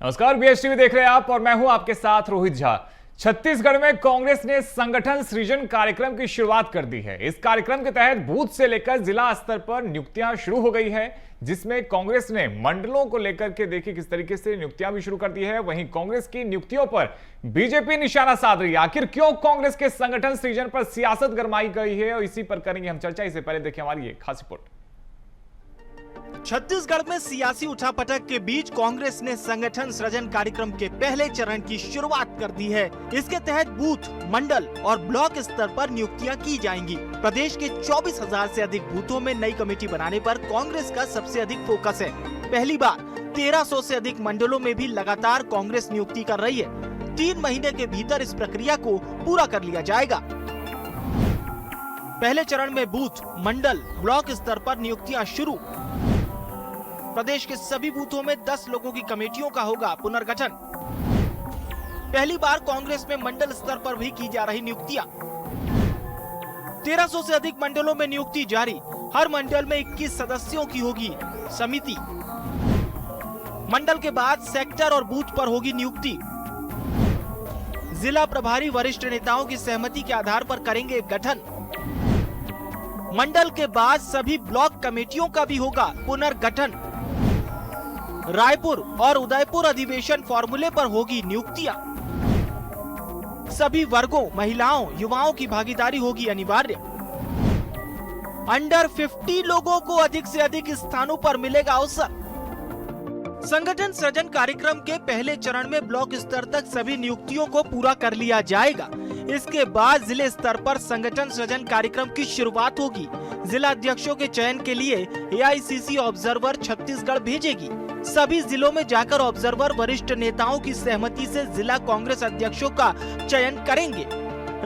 नमस्कार, बीएसटीवी देख रहे हैं आप और मैं हूं आपके साथ रोहित झा। छत्तीसगढ़ में कांग्रेस ने संगठन सृजन कार्यक्रम की शुरुआत कर दी है। इस कार्यक्रम के तहत बूथ से लेकर जिला स्तर पर नियुक्तियां शुरू हो गई है, जिसमें कांग्रेस ने मंडलों को लेकर के देखिए किस तरीके से नियुक्तियां भी शुरू कर दी है। वहीं कांग्रेस की नियुक्तियों पर बीजेपी निशाना साध रही है। आखिर क्यों कांग्रेस के संगठन सृजन पर सियासत गरमाई गई है, और इसी पर करेंगे हम चर्चा। इससे पहले देखिए हमारी ये खास रिपोर्ट। छत्तीसगढ़ में सियासी उठापटक के बीच कांग्रेस ने संगठन सृजन कार्यक्रम के पहले चरण की शुरुआत कर दी है। इसके तहत बूथ, मंडल और ब्लॉक स्तर पर नियुक्तियां की जाएंगी। प्रदेश के 24,000 से अधिक बूथों में नई कमेटी बनाने पर कांग्रेस का सबसे अधिक फोकस है। पहली बार 1300 से अधिक मंडलों में भी लगातार कांग्रेस नियुक्ति कर रही है। 3 महीने के भीतर इस प्रक्रिया को पूरा कर लिया जाएगा। पहले चरण में बूथ, मंडल, ब्लॉक स्तर पर नियुक्तियां शुरू। प्रदेश के सभी बूथों में 10 लोगों की कमेटियों का होगा पुनर्गठन। पहली बार कांग्रेस में मंडल स्तर पर भी की जा रही नियुक्तियां। 1300 से अधिक मंडलों में नियुक्ति जारी। हर मंडल में 21 सदस्यों की होगी समिति। मंडल के बाद सेक्टर और बूथ पर होगी नियुक्ति। जिला प्रभारी वरिष्ठ नेताओं की सहमति के आधार पर करेंगे गठन। मंडल के बाद सभी ब्लॉक कमेटियों का भी होगा पुनर्गठन। रायपुर और उदयपुर अधिवेशन फॉर्मूले पर होगी नियुक्तियां। सभी वर्गों, महिलाओं, युवाओं की भागीदारी होगी अनिवार्य। अंडर 50 लोगों को अधिक से अधिक स्थानों पर मिलेगा अवसर। संगठन सृजन कार्यक्रम के पहले चरण में ब्लॉक स्तर तक सभी नियुक्तियों को पूरा कर लिया जाएगा। इसके बाद जिले स्तर पर संगठन सृजन कार्यक्रम की शुरुआत होगी। जिला अध्यक्षों के चयन के लिए एआईसीसी ऑब्जर्वर छत्तीसगढ़ भेजेगी। सभी जिलों में जाकर ऑब्जर्वर वरिष्ठ नेताओं की सहमति से जिला कांग्रेस अध्यक्षों का चयन करेंगे।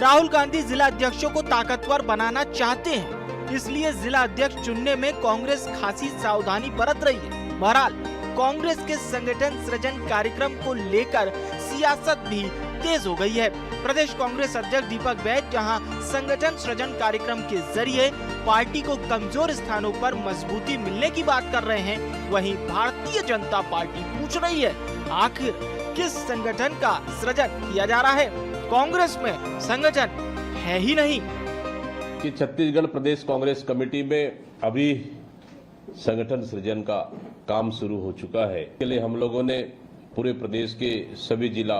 राहुल गांधी जिला अध्यक्षों को ताकतवर बनाना चाहते हैं, इसलिए जिला अध्यक्ष चुनने में कांग्रेस खासी सावधानी बरत रही है। बहरहाल कांग्रेस के संगठन सृजन कार्यक्रम को लेकर सियासत भी तेज हो गई है। प्रदेश कांग्रेस अध्यक्ष दीपक बैज जहां संगठन सृजन कार्यक्रम के जरिए पार्टी को कमजोर स्थानों पर मजबूती मिलने की बात कर रहे हैं, वहीं भारतीय जनता पार्टी पूछ रही है आखिर किस संगठन का सृजन किया जा रहा है। कांग्रेस में संगठन है ही नहीं कि छत्तीसगढ़ प्रदेश कांग्रेस कमेटी में अभी संगठन सृजन का काम शुरू हो चुका है। इसके लिए हम लोगों ने पूरे प्रदेश के सभी जिला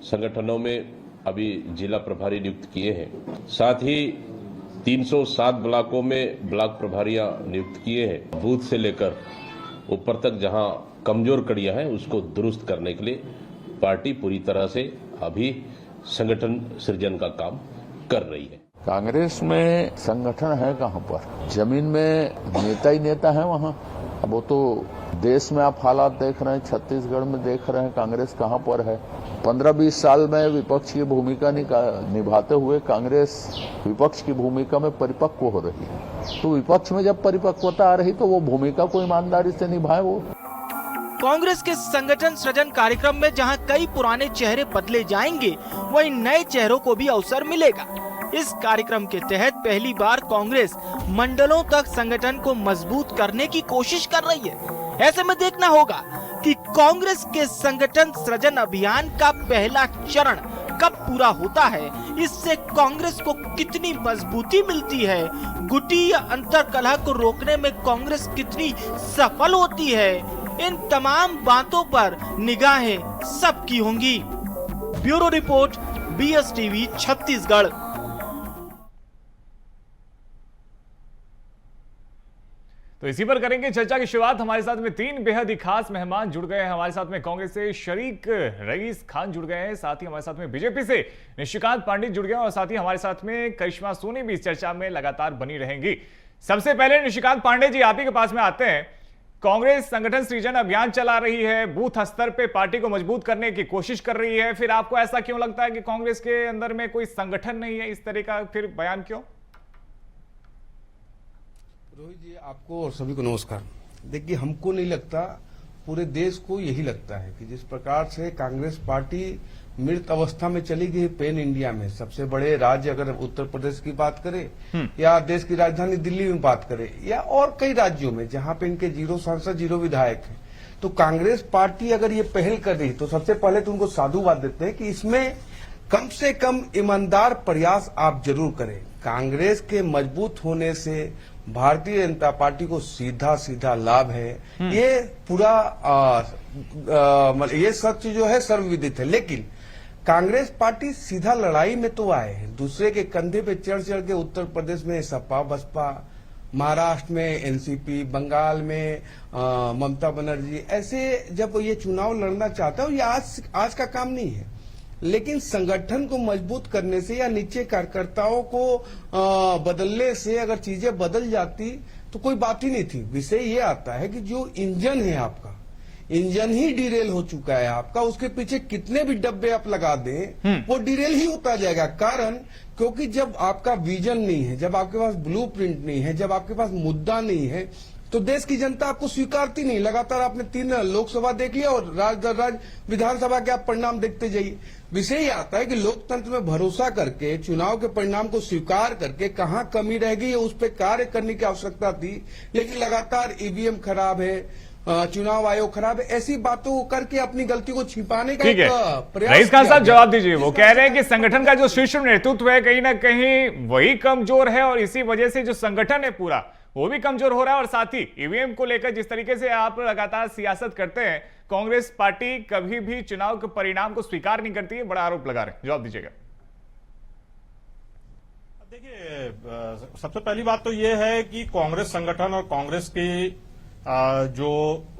संगठनों में अभी जिला प्रभारी नियुक्त किए हैं। साथ ही 307 ब्लॉकों में ब्लॉक प्रभारियां नियुक्त किए हैं। बूथ से लेकर ऊपर तक जहां कमजोर कड़ियां हैं उसको दुरुस्त करने के लिए पार्टी पूरी तरह से अभी संगठन सृजन का काम कर रही है। कांग्रेस में संगठन है कहां पर? जमीन में नेता ही नेता है वहां। अब वो तो देश में आप हालात देख रहे हैं, छत्तीसगढ़ में देख रहे हैं कांग्रेस कहां पर है। 15-20 साल में विपक्ष की भूमिका निभाते हुए कांग्रेस विपक्ष की भूमिका में परिपक्व हो रही है। तो विपक्ष में जब परिपक्वता आ रही तो वो भूमिका को ईमानदारी से निभाए। वो कांग्रेस के संगठन सृजन कार्यक्रम में जहां कई पुराने चेहरे बदले जाएंगे, वहीं नए चेहरों को भी अवसर मिलेगा। इस कार्यक्रम के तहत पहली बार कांग्रेस मंडलों तक संगठन को मजबूत करने की कोशिश कर रही है। ऐसे में देखना होगा कि कांग्रेस के संगठन सृजन अभियान का पहला चरण कब पूरा होता है। इससे कांग्रेस को कितनी मजबूती मिलती है, गुटी या अंतर्कलह को रोकने में कांग्रेस कितनी सफल होती है, इन तमाम बातों पर निगाहें सबकी होंगी। Bureau report, BSTV Chhattisgarh. तो इसी पर करेंगे चर्चा की शुरुआत। हमारे साथ में 3 बेहद ही खास मेहमान जुड़ गए हैं। हमारे साथ में कांग्रेस से शरीक रईस खान जुड़ गए हैं, साथ ही हमारे साथ में बीजेपी से निशिकांत पांडित जुड़ गए हैं, और साथ ही हमारे साथ में करिश्मा सोनी भी इस चर्चा में लगातार बनी रहेंगी। सबसे पहले निशिकांत पांडे जी, आप ही के पास में आते हैं। कांग्रेस संगठन सृजन अभियान चला रही है, बूथ स्तर पे पार्टी को मजबूत करने की कोशिश कर रही है, फिर आपको ऐसा क्यों लगता है कि कांग्रेस के अंदर में कोई संगठन नहीं है? इस तरह का फिर बयान क्यों? रोहित जी, आपको और सभी को नमस्कार। देखिए, हमको नहीं लगता, पूरे देश को यही लगता है कि जिस प्रकार से कांग्रेस पार्टी मृत अवस्था में चली गई पैन इंडिया में, सबसे बड़े राज्य अगर उत्तर प्रदेश की बात करें या देश की राजधानी दिल्ली में बात करें या और कई राज्यों में जहां पे इनके 0 सांसद 0 विधायक हैं, तो कांग्रेस पार्टी अगर ये पहल कर रही तो सबसे पहले तो उनको साधुवाद देते हैं कि इसमें कम से कम ईमानदार प्रयास आप जरूर करें। कांग्रेस के मजबूत होने से भारतीय जनता पार्टी को सीधा सीधा लाभ है। ये पूरा ये सच जो है सर्वविदित है। लेकिन कांग्रेस पार्टी सीधा लड़ाई में तो आए हैं, दूसरे के कंधे पे चढ़ चढ़ के उत्तर प्रदेश में सपा बसपा, महाराष्ट्र में एनसीपी, बंगाल में ममता बनर्जी, ऐसे जब ये चुनाव लड़ना चाहता है, ये आज का काम नहीं है। लेकिन संगठन को मजबूत करने से या नीचे कार्यकर्ताओं को बदलने से अगर चीजें बदल जाती तो कोई बात ही नहीं थी। विषय ये आता है कि जो इंजन है आपका, इंजन ही डिरेल हो चुका है आपका, उसके पीछे कितने भी डब्बे आप लगा दें वो डिरेल ही होता जाएगा। कारण क्योंकि जब आपका विजन नहीं है, जब आपके पास ब्लूप्रिंट नहीं है, जब आपके पास मुद्दा नहीं है, तो देश की जनता आपको स्वीकारती नहीं। लगातार आपने 3 लोकसभा देख लिया और राज विधानसभा के आप परिणाम देखते जाइए। विषय ये आता है कि लोकतंत्र में भरोसा करके चुनाव के परिणाम को स्वीकार करके कहां कमी रह गई है उस पर कार्य करने की आवश्यकता थी। लेकिन लगातार ईवीएम खराब है, चुनाव आयोग खराब है, ऐसी बातों करके अपनी गलती को छिपाने का प्रयास। रईस खान साहब जवाब दीजिए। वो कह रहे हैं कि संगठन का जो शीर्ष नेतृत्व है कहीं ना कहीं वही कमजोर है और इसी वजह से जो संगठन है पूरा वो भी कमजोर हो रहा है। और साथ ही ईवीएम को लेकर जिस तरीके से आप लगातार सियासत करते हैं, कांग्रेस पार्टी कभी भी चुनाव के परिणाम को स्वीकार नहीं करती है, बड़ा आरोप लगा रहे हैं। जवाब दीजिएगा। देखिए, सबसे पहली बात तो यह है कि कांग्रेस संगठन और कांग्रेस की जो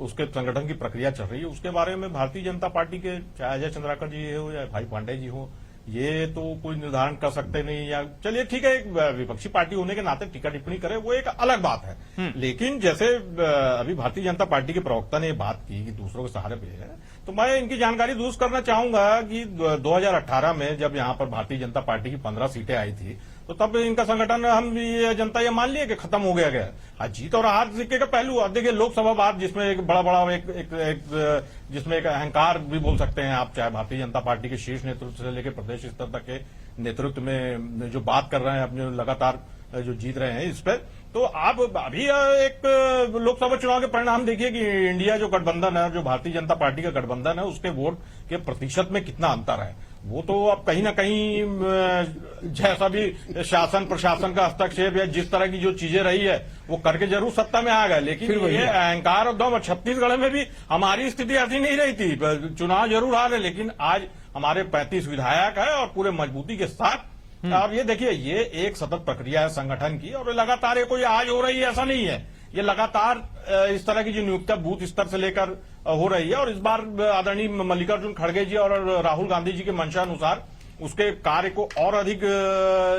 उसके संगठन की प्रक्रिया चल रही है उसके बारे में भारतीय जनता पार्टी के चाहे अजय चंद्राकर जी हो या भाई पांडे जी हो, ये तो कोई निर्धारण कर सकते नहीं। या चलिए ठीक है, एक विपक्षी पार्टी होने के नाते टीका टिप्पणी करे वो एक अलग बात है। लेकिन जैसे अभी भारतीय जनता पार्टी के प्रवक्ता ने बात की कि दूसरों के सहारे पे है, तो मैं इनकी जानकारी दुरुस्त करना चाहूंगा कि 2018 में जब यहां पर भारतीय जनता पार्टी की 15 सीटें आई थी तो तब इनका संगठन हम ये जनता ये मान लिया कि खत्म हो गया। जीत और हार सिक्के का पहलू। अब देखिए, लोकसभा बात जिसमें एक बड़ा जिसमें एक अहंकार भी बोल सकते हैं आप, चाहे भारतीय जनता पार्टी के शीर्ष नेतृत्व से लेकर प्रदेश स्तर तक के नेतृत्व में जो बात कर रहे हैं, अपने लगातार जो जीत रहे हैं इस पर, तो आप अभी एक लोकसभा चुनाव के परिणाम देखिए कि इंडिया जो गठबंधन है, जो भारतीय जनता पार्टी का गठबंधन है, उसके वोट के प्रतिशत में कितना अंतर है। वो तो अब कहीं ना कहीं जैसा भी शासन प्रशासन का हस्तक्षेप या जिस तरह की जो चीजें रही है वो करके जरूर सत्ता में आ गए। लेकिन ये अहंकार और दम, छत्तीसगढ़ में भी हमारी स्थिति ऐसी नहीं रही थी। चुनाव जरूर हारे, लेकिन आज हमारे 35 विधायक है और पूरे मजबूती के साथ। अब ये देखिए, ये एक सतत प्रक्रिया है संगठन की और लगातार ये कोई आज हो रही है ऐसा नहीं है। ये लगातार इस तरह की जो नियुक्तियां बूथ स्तर से लेकर हो रही है। और इस बार आदरणीय मल्लिकार्जुन खड़गे जी और राहुल गांधी जी के मंशा अनुसार उसके कार्य को और अधिक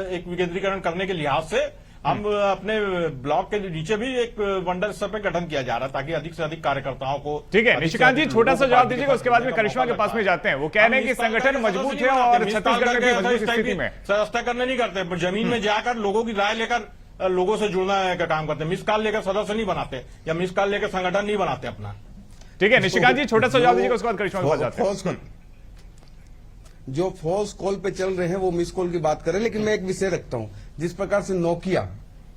एक विकेंद्रीकरण करने के लिहाज से हम अपने ब्लॉक के नीचे भी एक मंडल स्तर पर गठन किया जा रहा है ताकि अधिक से अधिक कार्यकर्ताओं को। ठीक है निशिकांत जी, छोटा सा जवाब दीजिएगा, उसके बाद में करिश्मा के पास में जाते हैं। वो कह रहे हैं कि संगठन मजबूत है और छत्तीसगढ़ में भी मजबूत स्थिति में। सस्ता करने नहीं करते, जमीन में जाकर लोगों की राय लेकर लोगों से जुड़ना का काम करते हैं। मिस कॉल लेकर सदस्य नहीं बनाते या मिस कॉल लेकर संगठन नहीं बनाते अपना। ठीक है निशिकांत जी, छोटा सा जवाब दीजिएगा, उसके बाद करिश्मा के पास जाते हैं। जो फॉल्स कॉल पे चल रहे हैं वो मिस कॉल की बात करें, लेकिन मैं एक विषय रखता हूं। जिस प्रकार से नोकिया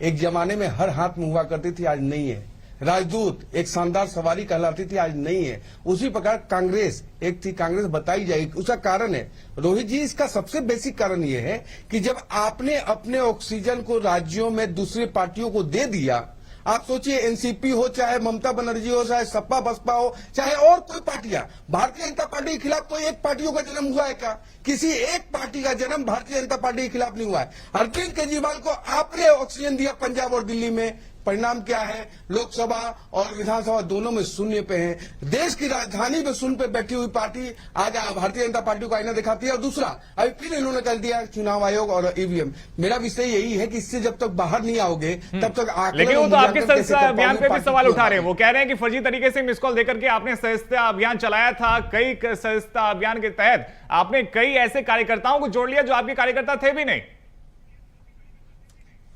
एक जमाने में हर हाथ में हुआ करती थी, आज नहीं है। राजदूत एक शानदार सवारी कहलाती थी, आज नहीं है। उसी प्रकार कांग्रेस एक थी, कांग्रेस बताई जाएगी। उसका कारण है रोहित जी, इसका सबसे बेसिक कारण यह है कि जब आपने अपने ऑक्सीजन को राज्यों में दूसरी पार्टियों को दे दिया, आप सोचिए एनसीपी हो, चाहे ममता बनर्जी हो, चाहे सपा बसपा हो, चाहे और कोई पार्टियां, भारतीय जनता पार्टी के खिलाफ कोई एक पार्टियों का जन्म हुआ है क्या? किसी एक पार्टी का जन्म भारतीय जनता पार्टी के खिलाफ नहीं हुआ है। अरविंद केजरीवाल को आपने ऑक्सीजन दिया पंजाब और दिल्ली में, परिणाम क्या है? लोकसभा और विधानसभा दोनों में शून्य पे है। देश की राजधानी में शून्य पे बैठी हुई पार्टी आज भारतीय जनता पार्टी को आईना दिखाती है। और दूसरा, अभी फिर इन्होंने कर दिया चुनाव आयोग और ईवीएम। मेरा विषय यही है कि इससे जब तक बाहर नहीं आओगे तब तक लेकिन वो तो आपके सदस्यता अभियान पे भी सवाल उठा रहे हैं। वो कह रहे हैं कि फर्जी तरीके से मिस कॉल देकर के आपने सदस्यता अभियान चलाया था। कई सदस्यता अभियान के तहत आपने कई ऐसे कार्यकर्ताओं को जोड़ लिया जो आपके कार्यकर्ता थे भी नहीं।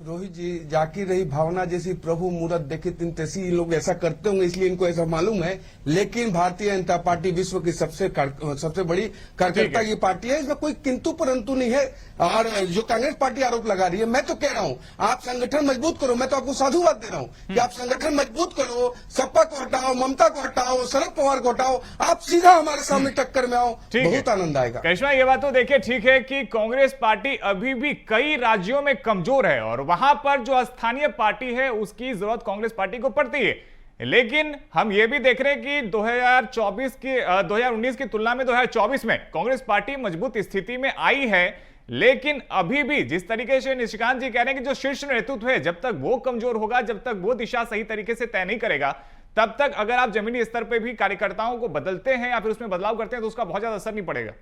रोहित जी, जाकी रही भावना जैसी प्रभु मूरत देखी तीन तैसी, इन लोग ऐसा करते होंगे इसलिए इनको ऐसा मालूम है। लेकिन भारतीय जनता पार्टी विश्व की सबसे बड़ी कार्यकर्ता की पार्टी है, इसमें कोई किंतु परंतु नहीं है। और जो कांग्रेस पार्टी आरोप लगा रही है, मैं तो कह रहा हूँ आप संगठन मजबूत करो। मैं तो आपको साधुवाद दे रहा हूँ कि आप संगठन मजबूत करो, सपा को हटाओ, ममता को हटाओ, शरद पवार को हटाओ, आप सीधा हमारे सामने टक्कर में आओ, बहुत आनंद आएगा। करिश्मा, ये बात तो देखिए ठीक है कि कांग्रेस पार्टी अभी भी कई राज्यों में कमजोर है और वहां पर जो स्थानीय पार्टी है उसकी जरूरत कांग्रेस पार्टी को पड़ती है। लेकिन हम ये भी देख रहे हैं कि 2019 की तुलना में 2024 में कांग्रेस पार्टी मजबूत स्थिति में आई है। लेकिन अभी भी जिस तरीके से निशिकांत जी कह रहे हैं कि जो शीर्ष नेतृत्व है, जब तक वो कमजोर होगा, जब तक वो दिशा सही तरीके से तय नहीं करेगा, तब तक अगर आप जमीनी स्तर पर भी कार्यकर्ताओं को बदलते हैं या फिर उसमें बदलाव करते हैं तो उसका बहुत ज्यादा असर नहीं पड़ेगा।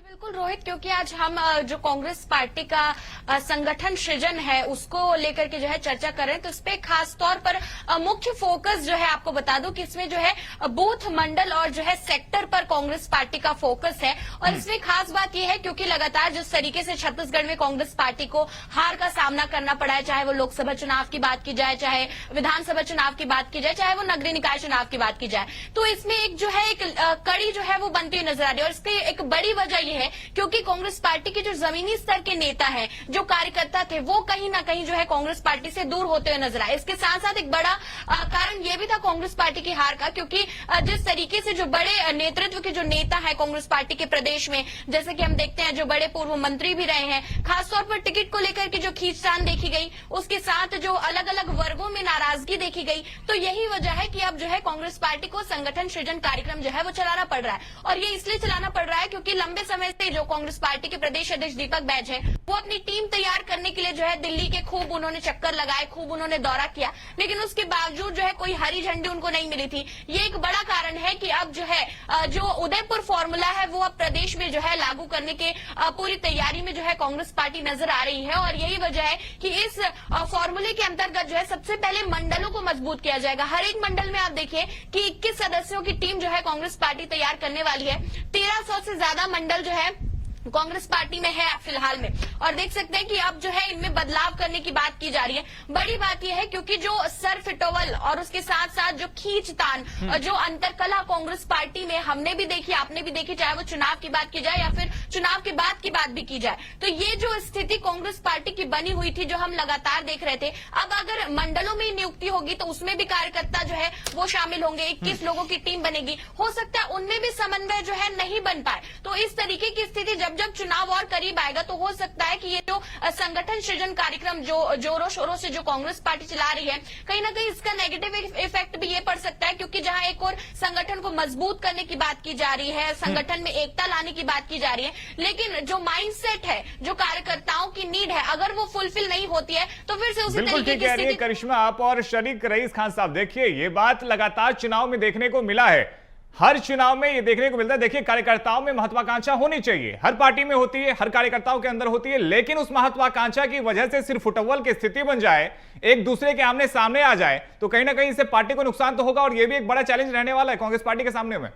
बिल्कुल रोहित, क्योंकि आज हम जो कांग्रेस पार्टी का संगठन सृजन है उसको लेकर के जो है चर्चा कर रहे हैं, तो इस पे खास तौर पर मुख्य फोकस जो है आपको बता दूं कि इसमें जो है बूथ मंडल और जो है सेक्टर पर कांग्रेस पार्टी का फोकस है। और इसमें खास बात यह है क्योंकि लगातार जिस तरीके से छत्तीसगढ़ में कांग्रेस पार्टी को हार का सामना करना पड़ा है, चाहे वो लोकसभा चुनाव की बात की जाए, चाहे विधानसभा चुनाव की बात की जाए, चाहे वो नगरीय निकाय चुनाव की बात की जाए, तो इसमें एक जो है एक कड़ी जो है वो बनती हुई नजर आ रही है। और इसकी एक बड़ी वजह यह है क्योंकि कांग्रेस पार्टी के जो जमीनी स्तर के नेता हैं, जो कार्यकर्ता थे, वो कहीं ना कहीं जो है कांग्रेस पार्टी से दूर होते हुए नजर आए। इसके साथ साथ एक बड़ा कारण यह भी था कांग्रेस पार्टी की हार का, क्योंकि जिस तरीके से जो बड़े नेतृत्व के जो नेता है कांग्रेस पार्टी के प्रदेश में, जैसे कि हम देखते हैं जो बड़े पूर्व मंत्री भी रहे हैं, खासतौर पर टिकट को लेकर के जो खींचतान देखी गई, उसके साथ जो अलग अलग वर्गों में नाराजगी देखी गई, तो यही वजह है कि अब जो है कांग्रेस पार्टी को संगठन सृजन कार्यक्रम जो है वो चलाना पड़ रहा है। और ये इसलिए चलाना पड़ रहा है क्योंकि लंबे समय से जो कांग्रेस पार्टी के प्रदेश अध्यक्ष दीपक बैज है, वो अपनी टीम तैयार करने के लिए जो है दिल्ली के खूब उन्होंने चक्कर लगाए, खूब उन्होंने दौरा किया, लेकिन उसके बावजूद जो है कोई हरी झंडी उनको नहीं मिली थी। ये एक बड़ा कारण है कि अब जो है जो उदयपुर फॉर्मूला है वो अब प्रदेश में जो है लागू करने के पूरी तैयारी में जो है कांग्रेस पार्टी नजर आ रही है। और यही वजह है कि इस फॉर्मूले के अंतर्गत जो है सबसे पहले मंडलों को मजबूत किया जाएगा। हर एक मंडल में आप देखिए कि 21 सदस्यों की टीम जो है कांग्रेस पार्टी तैयार करने वाली है। 1300 से ज्यादा मंडल जो है कांग्रेस पार्टी में है फिलहाल में, और देख सकते हैं कि अब जो है इनमें बदलाव करने की बात की जा रही है। बड़ी बात यह है क्योंकि जो सर फिटोवल और उसके साथ साथ जो खींचतान, जो अंतरकला कांग्रेस पार्टी में हमने भी देखी, आपने भी देखी, चाहे वो चुनाव की बात की जाए या फिर चुनाव के बाद की बात भी की जाए, तो ये जो स्थिति कांग्रेस पार्टी की बनी हुई थी, जो हम लगातार देख रहे थे, अब अगर मंडलों में नियुक्ति होगी तो उसमें भी कार्यकर्ता जो है वो शामिल होंगे, 21 लोगों की टीम बनेगी, हो सकता है उनमें भी समन्वय जो है नहीं बन पाए। तो इस तरीके की स्थिति जब चुनाव और करीब आएगा तो हो सकता है कि ये जो संगठन सृजन कार्यक्रम जो जोरों शोरों से जो कांग्रेस पार्टी चला रही है, कहीं ना कहीं इसका नेगेटिव इफेक्ट भी ये पड़ सकता है, क्योंकि जहां एक और संगठन को मजबूत करने की बात की जा रही है, संगठन में एकता लाने की बात की जा रही है, लेकिन जो माइंडसेट है, जो कार्यकर्ताओं की नीड है, अगर वो फुलफिल नहीं होती है तो फिर से उसी तरीके की स्थिति। करिश्मा, आप और शरीक रईस खान साहब, देखिए ये बात लगातार चुनाव में देखने को मिला है, हर चुनाव में ये देखने को मिलता है। देखिए कार्यकर्ताओं में महत्वाकांक्षा होनी चाहिए, हर पार्टी में होती है, हर कार्यकर्ताओं के अंदर होती है, लेकिन उस महत्वाकांक्षा की वजह से सिर्फ फुटबॉल की स्थिति बन जाए, एक दूसरे के आमने सामने आ जाए, तो कहीं ना कहीं इससे पार्टी को नुकसान तो होगा। और यह भी एक बड़ा चैलेंज रहने वाला है कांग्रेस पार्टी के सामने में।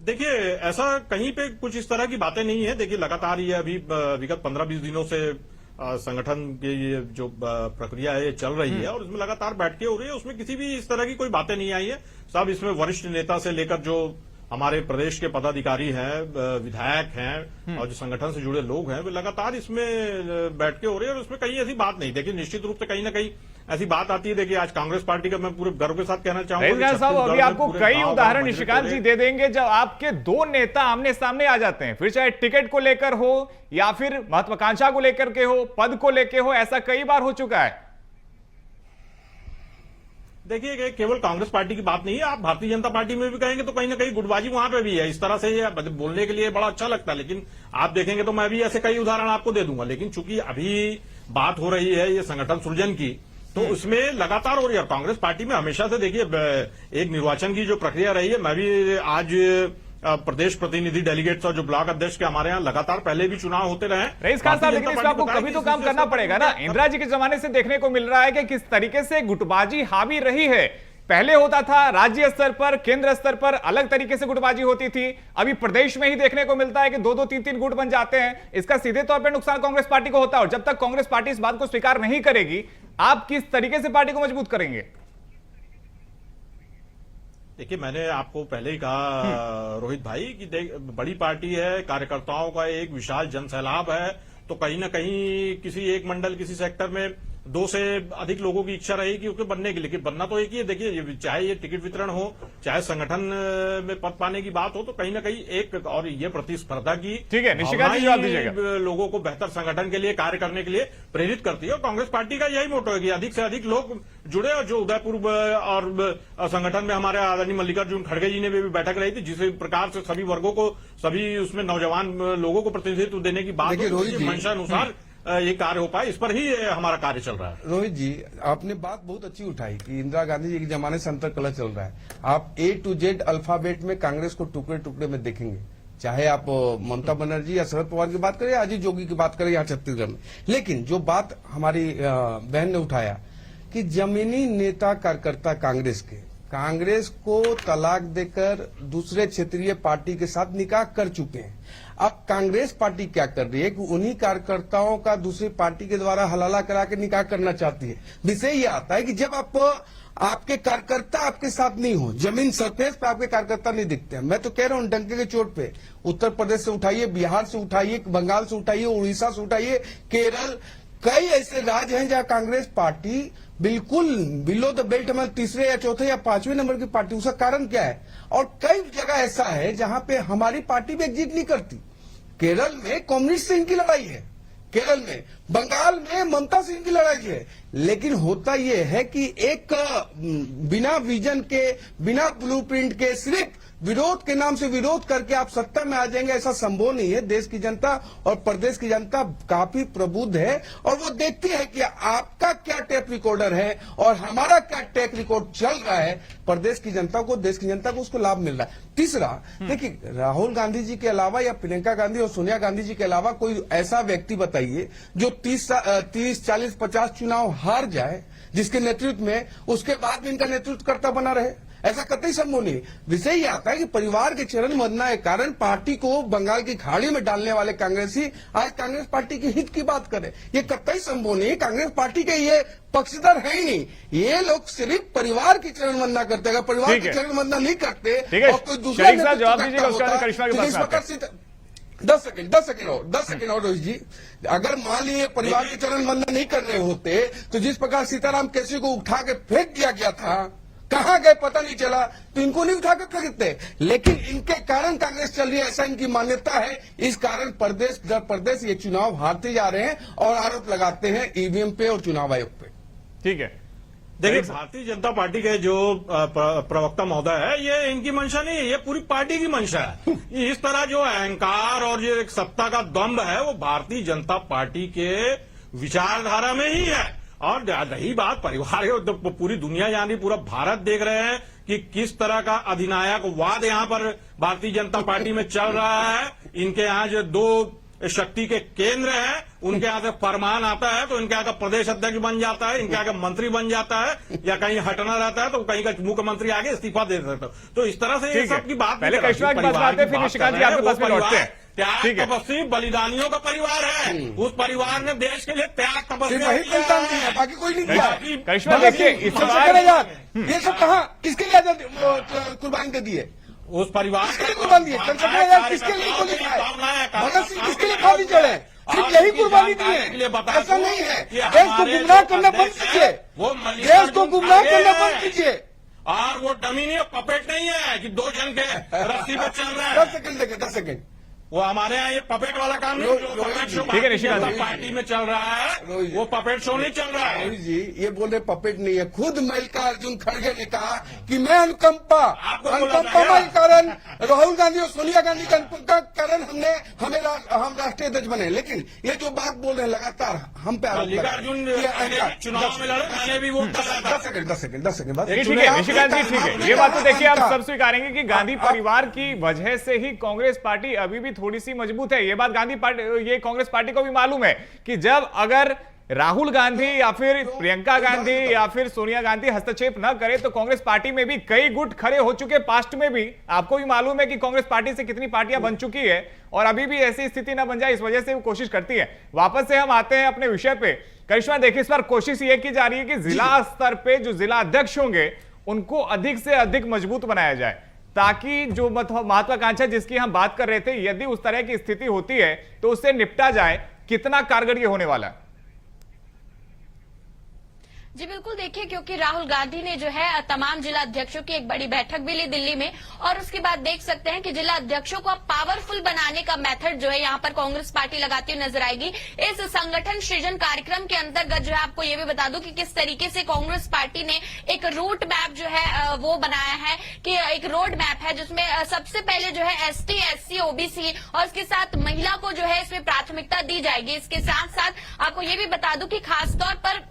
देखिए ऐसा कहीं पे कुछ इस तरह की बातें नहीं है। देखिए लगातार ये अभी विगत 15-20 दिनों से संगठन की ये जो प्रक्रिया है ये चल रही है और इसमें लगातार बैठकें हो रही है, उसमें किसी भी इस तरह की कोई बातें नहीं आई है। सब इसमें वरिष्ठ नेता से लेकर जो हमारे प्रदेश के पदाधिकारी हैं, विधायक हैं और जो संगठन से जुड़े लोग हैं, वे लगातार इसमें बैठकें हो रही है और उसमें कहीं ऐसी बात नहीं। देखिए निश्चित रूप से कहीं ना कहीं ऐसी बात आती है। देखिए आज कांग्रेस पार्टी का मैं पूरे गर्व के साथ कहना चाहूंगा साहब, अभी आपको कई उदाहरण निशिकांत जी दे देंगे जब आपके दो नेता आमने सामने आ जाते हैं, फिर चाहे टिकट को लेकर हो या फिर महत्वाकांक्षा को लेकर के हो, पद को लेकर हो, ऐसा कई बार हो चुका है। देखिए केवल कांग्रेस पार्टी की बात नहीं है, आप भारतीय जनता पार्टी में भी कहेंगे तो कहीं ना कहीं गुटबाजी वहां पे भी है। इस तरह से ये बोलने के लिए बड़ा अच्छा लगता है, लेकिन आप देखेंगे तो मैं भी ऐसे कई उदाहरण आपको दे दूंगा। लेकिन चूंकि अभी बात हो रही है ये संगठन सृजन की, तो उसमें लगातार हो रही है। कांग्रेस पार्टी में हमेशा से देखिए एक निर्वाचन की जो प्रक्रिया रही है, मैं भी आज प्रदेश प्रतिनिधि डेलीगेट्स और जो ब्लॉक अध्यक्ष के हमारे यहाँ लगातार पहले भी चुनाव होते रहे। रईस खान साहब, लेकिन इसमें आपको कभी तो काम करना पड़ेगा ना। इंदिरा जी के जमाने से देखने को मिल रहा है कि किस तरीके से गुटबाजी हावी रही है, पहले होता था राज्य स्तर पर, केंद्र स्तर पर अलग तरीके से गुटबाजी होती थी, अभी प्रदेश में ही देखने को मिलता है कि 2-2, 3-3 गुट बन जाते हैं। इसका सीधे तौर पर नुकसान कांग्रेस पार्टी को होता है, और जब तक कांग्रेस पार्टी इस बात को स्वीकार नहीं करेगी, आप किस तरीके से पार्टी को मजबूत करेंगे? देखिए, मैंने आपको पहले ही कहा रोहित भाई कि बड़ी पार्टी है, कार्यकर्ताओं का एक विशाल जनसैलाब है, तो कहीं ना कहीं किसी एक मंडल, किसी सेक्टर में 2 से अधिक लोगों की इच्छा रहेगी उसके बनने की, लेकिन बनना तो एक ही है। देखिए, चाहे ये टिकट वितरण हो, चाहे संगठन में पद पाने की बात हो, तो कहीं ना कहीं एक, और ये प्रतिस्पर्धा की ठीक है, निशिकांत जी जवाब दीजिएगा। लोगों को बेहतर संगठन के लिए, कार्य करने के लिए प्रेरित करती है, और कांग्रेस पार्टी का यही मोटो है कि अधिक से अधिक लोग जुड़े। और जो उदयपुर और संगठन में हमारे आदरणीय मल्लिकार्जुन खड़गे जी ने भी बैठक रही थी, जिस प्रकार से सभी वर्गों को, सभी उसमें नौजवान लोगों को प्रतिनिधित्व देने की बात मंशा अनुसार ये कार्य हो पाए, इस पर ही हमारा कार्य चल रहा है। रोहित जी, आपने बात बहुत अच्छी उठाई कि इंदिरा गांधी जी के जमाने से अंतर कलह चल रहा है। आप A to Z अल्फाबेट में कांग्रेस को टुकड़े टुकड़े में देखेंगे, चाहे आप ममता बनर्जी या शरद पवार की बात करें, अजीत जोगी की बात करें यहाँ छत्तीसगढ़ में। लेकिन जो बात हमारी बहन ने उठाया कि जमीनी नेता कार्यकर्ता कांग्रेस को तलाक देकर दूसरे क्षेत्रीय पार्टी के साथ निकाह कर चुके हैं। अब कांग्रेस पार्टी क्या कर रही है कि उन्हीं कार्यकर्ताओं का दूसरी पार्टी के द्वारा हलाला करा के निकाह करना चाहती है। विषय ये आता है कि जब आपके कार्यकर्ता आपके साथ नहीं हो, जमीन सरफेस पे आपके कार्यकर्ता नहीं दिखते हैं। मैं तो कह रहा हूं डंके के चोट पे उत्तर प्रदेश से उठाइए, बिहार से उठाइए, बंगाल से उठाइए, उड़ीसा से उठाइए, केरल, कई ऐसे राज्य हैं जहां कांग्रेस पार्टी बिल्कुल बिलो द बेल्ट में तीसरे या चौथे या 5वें नंबर की पार्टी। उसका कारण क्या है? और कई जगह ऐसा है जहां पे हमारी पार्टी भी एग्जिट नहीं करती। केरल में कम्युनिस्ट से इनकी लड़ाई है, केरल में, बंगाल में ममता से इनकी लड़ाई है। लेकिन होता यह है कि एक बिना विजन के, बिना ब्लूप्रिंट के, सिर्फ विरोध के नाम से विरोध करके आप सत्ता में आ जाएंगे, ऐसा संभव नहीं है। देश की जनता और प्रदेश की जनता काफी प्रबुद्ध है और वो देखती है कि आपका क्या टेप रिकॉर्डर है और हमारा क्या टेप रिकॉर्ड चल रहा है। प्रदेश की जनता को, देश की जनता को उसको लाभ मिल रहा है। तीसरा, देखिए, राहुल गांधी जी के अलावा या प्रियंका गांधी और सोनिया गांधी जी के अलावा कोई ऐसा व्यक्ति बताइए जो 30, 40, 50 चुनाव हार जाए, जिसके नेतृत्व में उसके बाद भी इनका नेतृत्व करता बना रहे। ऐसा कतई संभव नहीं। विषय ये आता है कि परिवार के चरण वंदना के कारण पार्टी को बंगाल की खाड़ी में डालने वाले कांग्रेसी आज कांग्रेस पार्टी के हित की बात करें, ये कतई संभव नहीं। कांग्रेस पार्टी के ये पक्षधर है ही नहीं। ये लोग सिर्फ परिवार की चरण वंदना करते हैं। अगर परिवार की चरण वंदना नहीं करते और कोई दूसरा जवाब दीजिएगा उसके बाद करिश्मा के पास 10 सेकंड और रोहित जी, अगर मान लीजिए परिवार के चरण वंदन नहीं करने होते तो जिस प्रकार सीताराम केसरी को उठा के फेंक दिया गया था, कहां गए पता नहीं चला, तो इनको नहीं उठा कर फेंकते। लेकिन इनके कारण कांग्रेस चल रही है, ऐसा इनकी मान्यता है। इस कारण प्रदेश दर प्रदेश ये चुनाव हारते जा रहे हैं और आरोप लगाते हैं ईवीएम पे और चुनाव आयोग पे। ठीक है, देखिए, भारतीय जनता पार्टी के जो प्रवक्ता महोदय है, ये इनकी मंशा नहीं है, ये पूरी पार्टी की मंशा है। इस तरह जो अहंकार और जो एक सत्ता का दम्भ है, वो भारतीय जनता पार्टी के विचारधारा में ही है। और रही बात परिवार है, तो पूरी दुनिया यानी पूरा भारत देख रहे हैं कि किस तरह का अधिनायकवाद यहाँ पर भारतीय जनता पार्टी में चल रहा है। इनके यहाँ जो 2 शक्ति के केंद्र हैं, उनके यहाँ से फरमान आता है तो इनके यहाँ का प्रदेश अध्यक्ष बन जाता है, इनके यहाँ का मंत्री बन जाता है, या कहीं हटना रहता है तो कहीं का मुख्यमंत्री आगे इस्तीफा दे देता है। तो इस तरह से ये सब की बात पहले करिश्मा की बात आते हैं, फिर निशिकांत जी आपके पास में लौटते हैं। त्याग तपस्वी बलिदानियों का परिवार है, उस परिवार ने देश के लिए त्याग तपस्या बाकी कोई नहीं किया। करिश्मा देखिए, ये सब कहा किसके लिए कुर्बानी दे दी है? उस परिवार के कुर्बानी दिए, किसके लिए गोली खाए, भगत सिंह किसके लिए फांसी चढ़े, सिर्फ यही कुर्बानी दी है। ऐसा नहीं है। देश को गुमराह करना बंद कीजिए, देश को गुमराह करना बंद कीजिए। और वो डमी नहीं, पपेट नहीं है कि 2 जन के रस्सी पर चल रहा है। 10 सेकंड देखे, 10 सेकंड। वो हमारे यहाँ ये पपेट वाला काम नहीं, ठीक है निशिकांत जी, पार्टी में चल रहा है वो पपेट शो नहीं चल रहा है। जी, ये बोल रहे पपेट नहीं है। खुद मल्लिकार्जुन खड़गे ने कहा कि मैं अनुकंपा के कारण, राहुल गांधी और सोनिया गांधी का कारण हम राष्ट्रीय अध्यक्ष बने। लेकिन ये जो बात बोल रहे हैं लगातार हम पे मल्लिकार्जुन चुनाव में लड़े, मैंने भी वो 10 सेकंड बाद। ठीक है निशिकांत जी, ठीक है, ये बात तो देखिए आप सब स्वीकारेंगे कि गांधी परिवार की वजह से ही कांग्रेस पार्टी अभी भी थोड़ी सी मजबूत है। ये बात गांधी पार्टी, ये कांग्रेस पार्टी को भी मालूम है कि जब अगर राहुल गांधी या फिर प्रियंका गांधी या फिर सोनिया गांधी हस्तक्षेप न करे तो कांग्रेस पार्टी में भी कई गुट खड़े हो चुके पास्ट में भी। आपको भी मालूम है कि कांग्रेस पार्टी से कितनी पार्टियां बन चुकी है और अभी भी ऐसी स्थिति ना बन जाए, इस वजह से वो कोशिश करती है। वापस से हम आते हैं अपने विषय पे। करिश्मा, देखिए इस बार कोशिश ये की जा रही है कि जिला स्तर पे जो जिला अध्यक्ष होंगे उनको अधिक से अधिक मजबूत बनाया जाए, ताकि जो महत्वाकांक्षा जिसकी हम बात कर रहे थे, यदि उस तरह की स्थिति होती है तो उससे निपटा जाए। कितना कारगर ये होने वाला है? जी बिल्कुल, देखिए क्योंकि राहुल गांधी ने जो है तमाम जिला अध्यक्षों की एक बड़ी बैठक भी ली दिल्ली में, और उसके बाद देख सकते हैं कि जिला अध्यक्षों को अब पावरफुल बनाने का मेथड जो है यहाँ पर कांग्रेस पार्टी लगाती हुई नजर आएगी। इस संगठन सृजन कार्यक्रम के अंतर्गत जो है आपको ये भी बता दूं कि किस तरीके से कांग्रेस पार्टी ने एक रूट मैप जो है वो बनाया है, कि एक रोड मैप है जिसमें सबसे पहले जो है ST, SC, OBC और इसके साथ महिला को जो है इसमें प्राथमिकता दी जाएगी। इसके साथ साथ आपको ये भी बता दूं कि खासतौर पर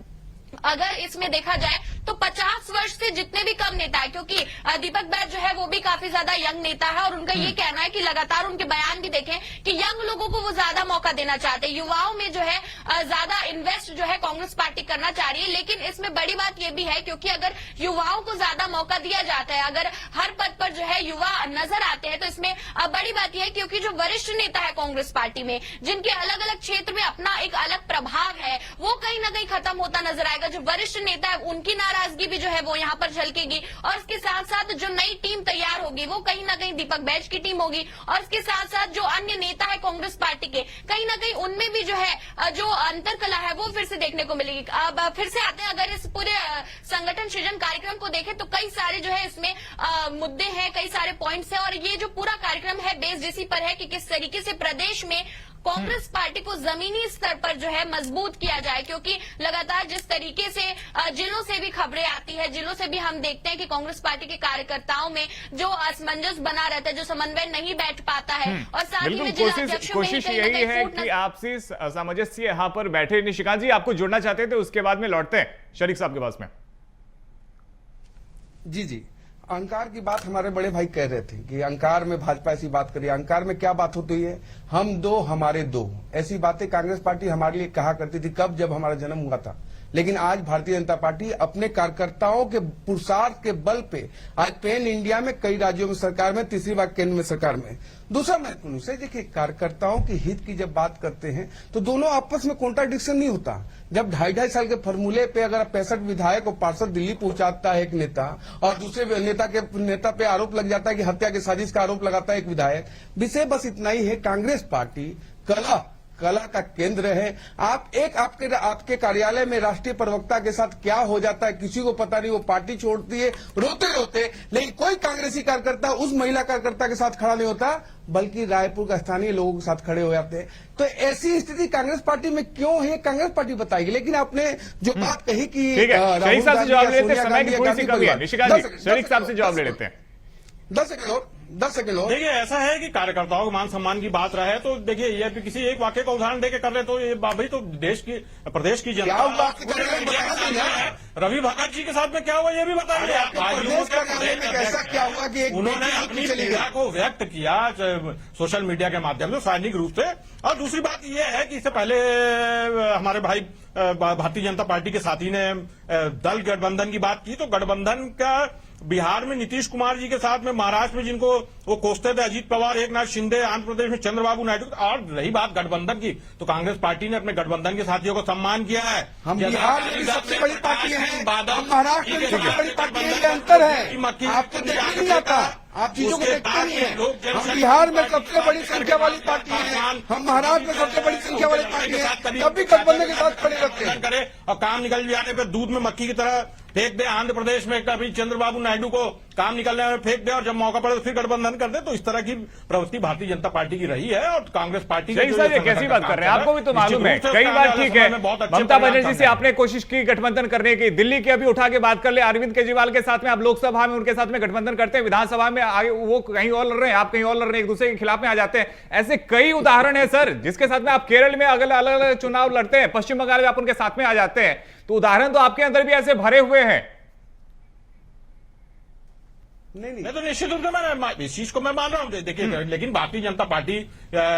अगर इसमें देखा जाए तो 50 वर्ष से जितने भी कम नेता है, क्योंकि दीपक बैज जो है वो भी काफी ज्यादा यंग नेता है और उनका ये कहना है कि लगातार उनके बयान भी देखें कि यंग लोगों को वो ज्यादा मौका देना चाहते हैं, युवाओं में जो है ज्यादा इन्वेस्ट जो है कांग्रेस पार्टी करना चाह रही है। लेकिन इसमें बड़ी बात ये भी है, क्योंकि अगर युवाओं को ज्यादा मौका दिया जाता है, अगर हर पद पर जो है युवा नजर आते हैं, तो इसमें बड़ी बात यह है क्योंकि जो वरिष्ठ नेता है कांग्रेस पार्टी में, जिनके अलग अलग क्षेत्र में अपना एक अलग प्रभाव है, वो कहीं ना कहीं खत्म होता नजर आएगा। जो वरिष्ठ नेता है उनकी नाराजगी भी जो है वो यहाँ पर झलकेगी, और इसके साथ साथ जो नई टीम तैयार होगी वो कहीं ना कहीं दीपक बैज की टीम होगी, और इसके साथ साथ जो अन्य नेता है कांग्रेस पार्टी के, कहीं ना कहीं उनमें भी जो है जो अंतर कला है वो फिर से देखने को मिलेगी। अब फिर से आते हैं, अगर इस पूरे संगठन सृजन कार्यक्रम को देखें तो कई सारे जो है इसमें मुद्दे हैं, कई सारे पॉइंट्स हैं, और ये जो पूरा कार्यक्रम है बेस्ड इसी पर है कि किस तरीके से प्रदेश में कांग्रेस पार्टी को जमीनी स्तर पर जो है मजबूत किया जाए। क्योंकि लगातार जिस तरीके से जिलों से भी खबरें आती है, जिलों से भी हम देखते हैं कि कांग्रेस पार्टी के कार्यकर्ताओं में जो असमंजस बना रहता है, जो समन्वय नहीं बैठ पाता है, और साथ ही में जिला अध्यक्षों में कोशिश यही है कि आपसी सामंजस्य यहाँ पर बैठे। निशिकांत जी, आपको जुड़ना चाहते थे, उसके बाद में लौटते हैं शरीक साहब के पास में। जी, अहंकार की बात हमारे बड़े भाई कह रहे थे कि अहंकार में भाजपा ऐसी बात करी। अहंकार में क्या बात होती है? हम दो हमारे दो, ऐसी बातें कांग्रेस पार्टी हमारे लिए कहा करती थी कब, जब हमारा जन्म हुआ था। लेकिन आज भारतीय जनता पार्टी अपने कार्यकर्ताओं के पुरुषार्थ के बल पे आज पैन इंडिया में कई राज्यों में सरकार में, तीसरी बार केंद्र में सरकार में। दूसरा महत्वपूर्ण विषय देखिए, कार्यकर्ताओं के हित की जब बात करते हैं तो दोनों आपस में कॉन्ट्राडिक्शन नहीं होता। जब 2.5 साल के फॉर्मूले पे अगर 65 विधायक और पार्षद दिल्ली पहुंचाता है एक नेता, और दूसरे नेता पे आरोप लग जाता है कि हत्या की साजिश का आरोप लगाता है एक विधायक। विषय बस इतना ही है, कांग्रेस पार्टी कला का केंद्र है। आपके कार्यालय में राष्ट्रीय प्रवक्ता के साथ क्या हो जाता है किसी को पता नहीं, वो पार्टी छोड़ती है रोते रोते, लेकिन कोई कांग्रेसी कार्यकर्ता उस महिला कार्यकर्ता के साथ खड़ा नहीं होता, बल्कि रायपुर का स्थानीय लोगों के साथ खड़े हो जाते हैं। तो ऐसी स्थिति कांग्रेस पार्टी में क्यों है, कांग्रेस पार्टी बताएगी। लेकिन आपने जो बात कही कि शरीक साहब से जवाब ले लेते हैं, समय की थोड़ी सी कमी है। निशिकांत जी, शरीक साहब से जवाब ले लेते हैं। 10 सेकंड और देखिए, ऐसा है कि कार्यकर्ताओं के मान सम्मान की बात रहे तो देखिए, ये किसी एक वाक्य का उदाहरण देके कर रहे तो ये भाई तो देश की प्रदेश की जनता, रवि भगत जी के साथ में क्या हुआ ये भी बताइए। ऐसा क्या हुआ कि उन्होंने अपनी पीड़ा को व्यक्त किया सोशल मीडिया के माध्यम से सार्वजनिक रूप से। और दूसरी बात ये है कि इससे पहले हमारे भाई भारतीय जनता पार्टी के साथी ने दल गठबंधन की बात की, तो गठबंधन का बिहार में नीतीश कुमार जी के साथ में, महाराष्ट्र में जिनको वो कोसते थे अजीत पवार, एकनाथ शिंदे, आंध्र प्रदेश में चंद्रबाबू नायडू। और रही बात गठबंधन की, तो कांग्रेस पार्टी ने अपने गठबंधन के साथियों को सम्मान किया है। हम बिहार में सबसे बड़ी पार्टी है, महाराष्ट्र में सबसे बड़ी पार्टी है, अंतर है आपको देखा नहीं आता, आप चीजों को देखते नहीं है। हम बिहार में सबसे बड़ी संख्या वाली पार्टी है, हम महाराष्ट्र में सबसे बड़ी संख्या वाली पार्टी है, तब भी गठबंधन के साथ खड़े रहते हैं। करे और काम निकल जाने पर दूध में मक्खी की तरह फेंक दे, आंध्र प्रदेश में कभी चंद्रबाबू नायडू को काम निकलने में फेंक दे, और जब मौका पड़े तो फिर गठबंधन कर दे। तो इस तरह की प्रवृत्ति भारतीय जनता पार्टी की रही है, और कांग्रेस पार्टी कैसी बात कर रहे हैं, आपको भी तो मालूम है। कई बार ठीक है, ममता बनर्जी से आपने कोशिश की गठबंधन करने की, दिल्ली की अभी उठा के बात कर ले, अरविंद केजरीवाल के साथ में आप लोकसभा में उनके साथ में गठबंधन करते हैं, विधानसभा में वो कहीं और लड़ रहे हैं, आप कहीं और लड़ रहे हैं, एक दूसरे के खिलाफ में आ जाते हैं। ऐसे कई उदाहरण है सर, जिसके साथ में आप केरल में अलग अलग चुनाव लड़ते हैं, पश्चिम बंगाल में आप उनके साथ में आ जाते हैं। तो उदाहरण तो आपके अंदर भी ऐसे भरे हुए हैं। नहीं नहीं तो निश्चित रूप से मैं इस चीज को मैं मान रहा हूँ। देखिए लेकिन भारतीय जनता पार्टी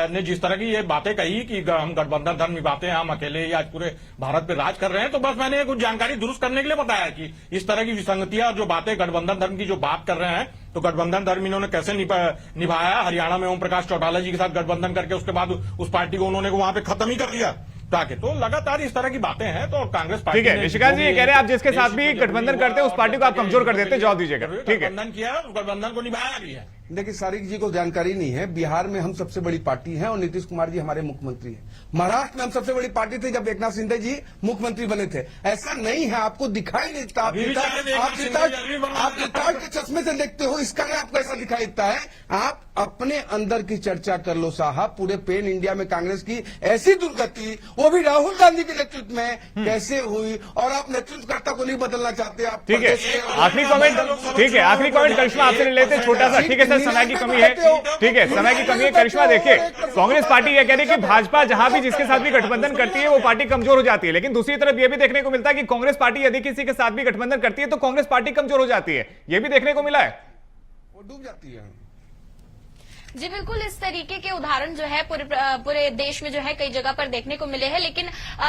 ने जिस तरह की ये बातें कही कि हम गठबंधन धर्म निभाते हैं, हम अकेले या आज पूरे भारत पे राज कर रहे हैं, तो बस मैंने कुछ जानकारी दुरुस्त करने के लिए बताया कि इस तरह की विसंगतियां और जो बातें गठबंधन धर्म की जो बात कर रहे हैं, तो गठबंधन धर्म इन्होंने कैसे निभाया। हरियाणा में ओम प्रकाश चौटाला जी के साथ गठबंधन करके उसके बाद उस पार्टी को उन्होंने वहां पे खत्म ही कर दिया ताकि, तो लगातार इस तरह की बातें हैं। तो कांग्रेस पार्टी, ठीक है निशिकांत जी ये कह रहे हैं आप जिसके साथ भी गठबंधन करते हैं उस पार्टी को आप कमजोर कर देते हैं, जवाब दीजिएगा। ठीक है, गठबंधन किया है, गठबंधन को निभाया भी है। देखिए सारिक जी को जानकारी नहीं है, बिहार में हम सबसे बड़ी पार्टी हैं और नीतीश कुमार जी हमारे मुख्यमंत्री हैं। महाराष्ट्र में हम सबसे बड़ी पार्टी थे जब एकनाथ शिंदे जी मुख्यमंत्री बने थे। ऐसा नहीं है, आपको दिखाई नहीं देता, आप रिकॉर्ड के चश्मे से देखते हो, इसका आपको ऐसा दिखाई देता है। आप अपने अंदर की चर्चा कर लो साहब। पूरे पेन इंडिया में कांग्रेस की ऐसी दुर्गति, वो भी राहुल गांधी के नेतृत्व में कैसे हुई, और आप नेतृत्वकर्ता को नहीं बदलना चाहते। आप ठीक है, आखिरी कमेंट, ठीक है आखिरी कमेंट करिश्मा आपसे ले लेते हैं छोटा सा। ठीक है सर, समय की कमी है, ठीक है समय की कमी है। करिश्मा देखिए, कांग्रेस पार्टी ये कह रही है कि भाजपा जहां भी जिसके साथ भी गठबंधन करती है वो पार्टी कमजोर हो जाती है, लेकिन दूसरी तरफ ये भी देखने को मिलता है कि कांग्रेस पार्टी यदि किसी के साथ भी गठबंधन करती है तो कांग्रेस पार्टी कमजोर हो जाती है, ये भी देखने को मिला है, वो डूब जाती है। जी बिल्कुल, इस तरीके के उदाहरण जो है पूरे देश में जो है कई जगह पर देखने को मिले हैं। लेकिन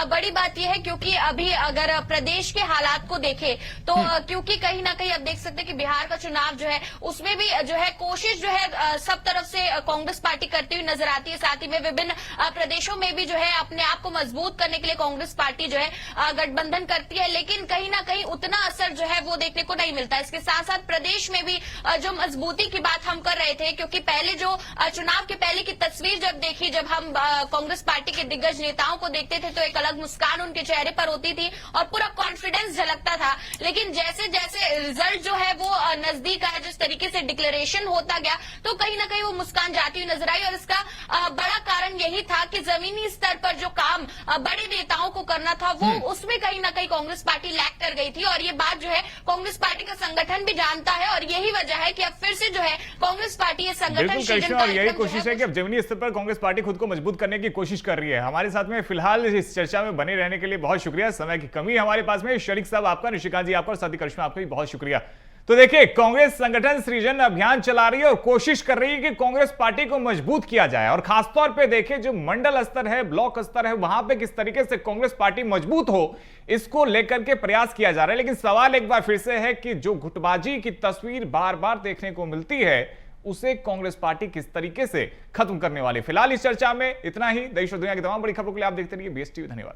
बड़ी बात यह है क्योंकि अभी अगर प्रदेश के हालात को देखें तो क्योंकि कहीं ना कहीं अब देख सकते हैं कि बिहार का चुनाव जो है उसमें भी जो है कोशिश जो है सब तरफ से कांग्रेस पार्टी करती हुई नजर आती है। साथ ही में विभिन्न प्रदेशों में भी जो है अपने आप को मजबूत करने के लिए कांग्रेस पार्टी जो है गठबंधन करती है, लेकिन कहीं ना कहीं उतना असर जो है वो देखने को नहीं मिलता। इसके साथ साथ प्रदेश में भी जो मजबूती की बात हम कर रहे थे, क्योंकि पहले जो चुनाव के पहले की तस्वीर जब देखी, जब हम कांग्रेस पार्टी के दिग्गज नेताओं को देखते थे तो एक अलग मुस्कान उनके चेहरे पर होती थी और पूरा कॉन्फिडेंस झलकता था। लेकिन जैसे जैसे रिजल्ट जो है वो नजदीक आया, जिस तरीके से डिक्लेरेशन होता गया, तो कहीं ना कहीं वो मुस्कान जाती हुई नजर आई। और इसका बड़ा कारण यही था कि जमीनी स्तर पर जो काम बड़े नेताओं को करना था वो उसमें कहीं ना कहीं कांग्रेस पार्टी लैग कर गई थी। और ये बात जो है कांग्रेस पार्टी का संगठन भी जानता है और यही वजह है कि अब फिर से जो है कांग्रेस पार्टी ये संगठन और यही कोशिश है कि अब जमीनी स्तर पर कांग्रेस पार्टी खुद को मजबूत करने की कोशिश कर रही है। हमारे साथ में फिलहाल इस चर्चा में बने रहने के लिए बहुत शुक्रिया। समय की कमी हमारे पास में, शरीक साहब आपका, निशिकांत जी आपका और साथ ही करिश्मा आपका भी बहुत शुक्रिया। तो देखिए, कांग्रेस संगठन सृजन अभियान चला रही है और कोशिश कर रही है कि कांग्रेस पार्टी को मजबूत किया जाए। और खासतौर पे देखिए, जो मंडल स्तर है, ब्लॉक स्तर है, वहां पे किस तरीके से कांग्रेस पार्टी मजबूत हो, इसको लेकर के प्रयास किया जा रहा है। लेकिन सवाल एक बार फिर से है कि जो गुटबाजी की तस्वीर बार बार देखने को मिलती है उसे कांग्रेस पार्टी किस तरीके से खत्म करने वाली। फिलहाल इस चर्चा में इतना ही। देश और दुनिया की तमाम बड़ी खबरों के लिए आप देखते रहिए BSTV। धन्यवाद।